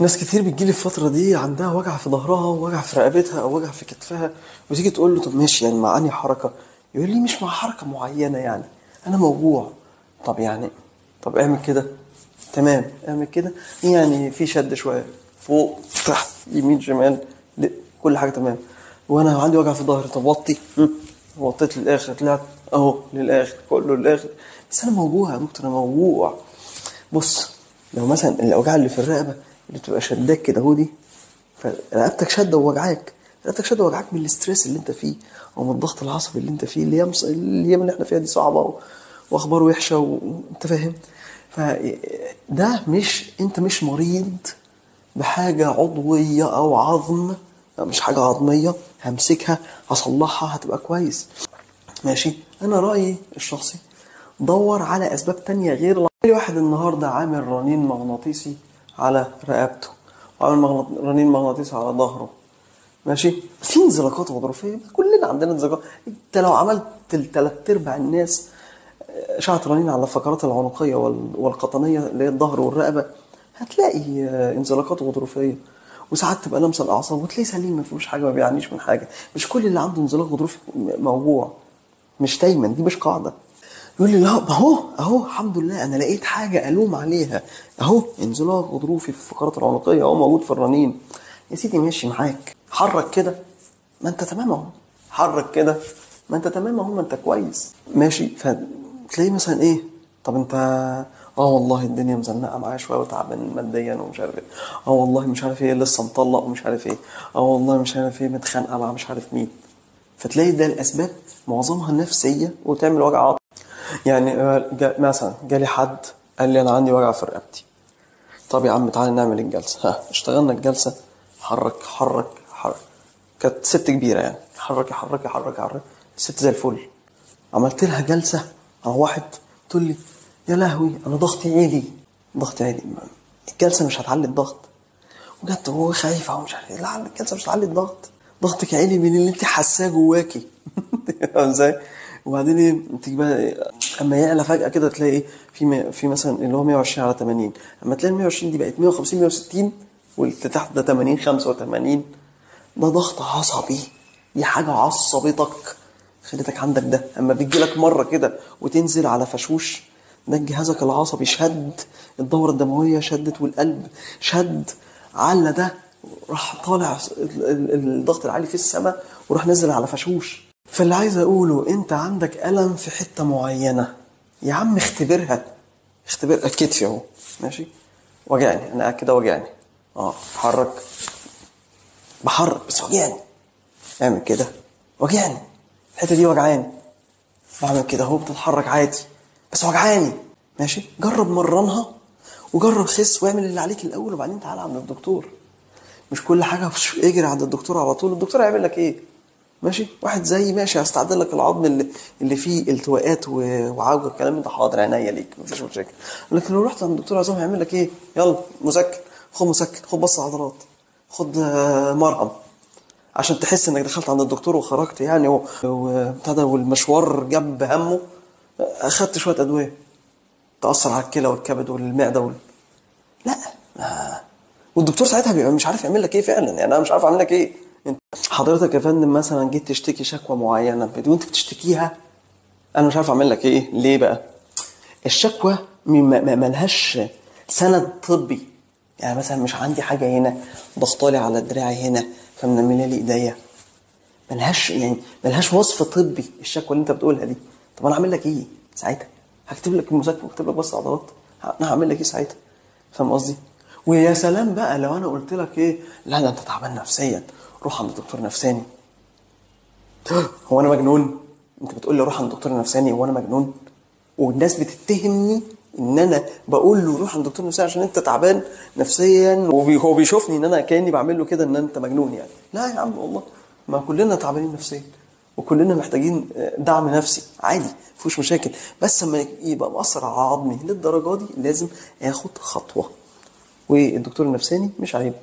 ناس كتير بتجيلي الفترة دي عندها وجع في ظهرها ووجع في رقبتها أو وجع في كتفها، وتيجي تقول له طب ماشي يعني مع أنهي حركة؟ يقول لي مش مع حركة معينة، يعني أنا موجوع. طب يعني طب اعمل كده، تمام اعمل كده، يعني في شد شوية فوق تحت يمين شمال، كل حاجة تمام. وأنا عندي وجع في ظهري، طب وطي، وطيت للآخر، طلعت أهو للآخر كله للآخر، بس أنا موجوع يا دكتور، أنا موجوع. بص، لو مثلا الأوجاع اللي في الرقبة اللي بتبقى شداك كده اهو دي، فرقبتك شده ووجعاك، رقبتك شده ووجعاك من الاستريس اللي انت فيه او من الضغط العصبي اللي انت فيه، الايام اللي احنا فيها دي صعبه واخبار وحشه وانت فاهم. فده مش، انت مش مريض بحاجه عضويه او عظم، مش حاجه عظميه همسكها هصلحها هتبقى كويس. ماشي، انا رايي الشخصي دور على اسباب تانية غير واحد النهارده عامل رنين مغناطيسي على رقبته وعامل رنين مغناطيسي على ظهره، ماشي، في انزلاقات غضروفيه، كلنا عندنا انزلاقات. انت لو عملت الثلاث ارباع الناس اشعه رنين على الفقرات العنقيه والقطنيه اللي هي الظهر والرقبه، هتلاقي انزلاقات غضروفيه، وساعات تبقى لمسه الاعصاب وتلاقيه سليم ما فيهوش حاجه، ما بيعانيش من حاجه. مش كل اللي عنده انزلاق غضروفي موجوع، مش دايما، دي مش قاعده. يقول لي لا ما اهو الحمد لله انا لقيت حاجه الوم عليها، اهو انزلاق غضروفي في الفقرات العنقيه اهو موجود في الرنين. يا سيدي ماشي معاك، حرك كده ما انت تمام اهو، حرك كده ما انت تمام اهو، ما انت كويس ماشي. فتلاقيه مثلا ايه، طب انت والله الدنيا مزنقه معايا شويه وتعبان ماديا ومش عارف ايه، والله مش عارف ايه لسه مطلق ومش عارف ايه، والله مش عارف ايه متخانقه مع مش عارف مين. فتلاقي ده الاسباب معظمها نفسيه وتعمل وجع عاطفي. يعني مثلا جالي حد قال لي انا عندي وجع في رقبتي، طب يا عم تعالى نعمل الجلسه. اشتغلنا الجلسه، حرك حرك حرك، كانت ست كبيره يعني، حرك حرك حرك حرك، الست زي الفل. عملت لها جلسه روحت تقول لي يا لهوي انا ضغطي عالي، ضغطي عالي. الجلسه مش هتعلي الضغط. وجت وهو خايفه ومش عارف ايه، لا الجلسه مش هتعلي الضغط، ضغطك عالي من اللي انت حاساه جواكي. فاهم ازاي؟ وبعدين ايه تيجي بقى اما يعلى فجاه كده تلاقي ايه، في مثلا اللي هو 120 على 80، اما تلاقي ال 120 دي بقت 150 160 واللي تحت ده 80 85، ده ضغط عصبي، دي حاجه عصبتك خلتك عندك ده. اما بيجي لك مره كده وتنزل على فشوش، ده جهازك العصبي شد، الدوره الدمويه شدت والقلب شد، على ده راح طالع الضغط العالي في السماء وراح نزل على فشوش. فاللي عايز اقوله، انت عندك الم في حته معينه، يا عم اختبرها، اختبر كتفي اهو ماشي وجعني، انا قاعد كده وجعني، حرك، بحرك بس وجعني، اعمل كده وجعني، الحته دي وجعاني، بعمل كده اهو بتتحرك عادي بس وجعاني، ماشي. جرب مرنها وجرب خس واعمل اللي عليك الاول وبعدين تعالى عند الدكتور. مش كل حاجه اجري عند الدكتور على طول. الدكتور هيعمل لك ايه؟ ماشي، واحد زي ماشي هستعدل لك العظم اللي فيه التواءات وعوجه والكلام ده، حاضر عينيا ليك مفيش مشاكل. لكن لو رحت عند الدكتور عظام هيعمل لك ايه؟ يلا مسكن، خد مسكن، خد بص عضلات، خد مرهم، عشان تحس انك دخلت عند الدكتور وخرجت يعني وابتدى والمشوار جاب همه. اخدت شويه ادويه تاثر على الكلى والكبد والمعده لا، والدكتور ساعتها بيبقى مش عارف يعمل لك ايه فعلا. يعني انا مش عارف اعمل لك ايه. انت حضرتك يا فندم مثلا جيت تشتكي شكوى معينه وانت بتشتكيها، انا مش عارف اعمل لك ايه. ليه بقى؟ الشكوى ملهاش سند طبي. يعني مثلا مش عندي حاجه هنا ضغطالي على دراعي هنا فمنمله لي ايديا، ملهاش وصف طبي الشكوى اللي انت بتقولها دي. طب انا اعمل لك ايه ساعتها؟ هكتب لك المذاكره واكتب لك بس عضلات، انا هعمل لك ايه ساعتها؟ فاهم قصدي؟ ويا سلام بقى لو انا قلت لك ايه، لا ده انت تعبان نفسيا روح عند دكتور نفساني. هو انا مجنون؟ انت بتقول لي روح عند دكتور نفساني وانا مجنون؟ والناس بتتهمني ان انا بقول له روح عند دكتور نفساني عشان انت تعبان نفسيا، وهو بيشوفني ان انا كاني بعمل له كده ان انت مجنون يعني. لا يا عم والله، ما كلنا تعبانين نفسيا وكلنا محتاجين دعم نفسي عادي مفيش مشاكل، بس لما يبقى مأثر على عظمي للدرجه دي لازم اخد خطوه. والدكتور النفساني مش عيب.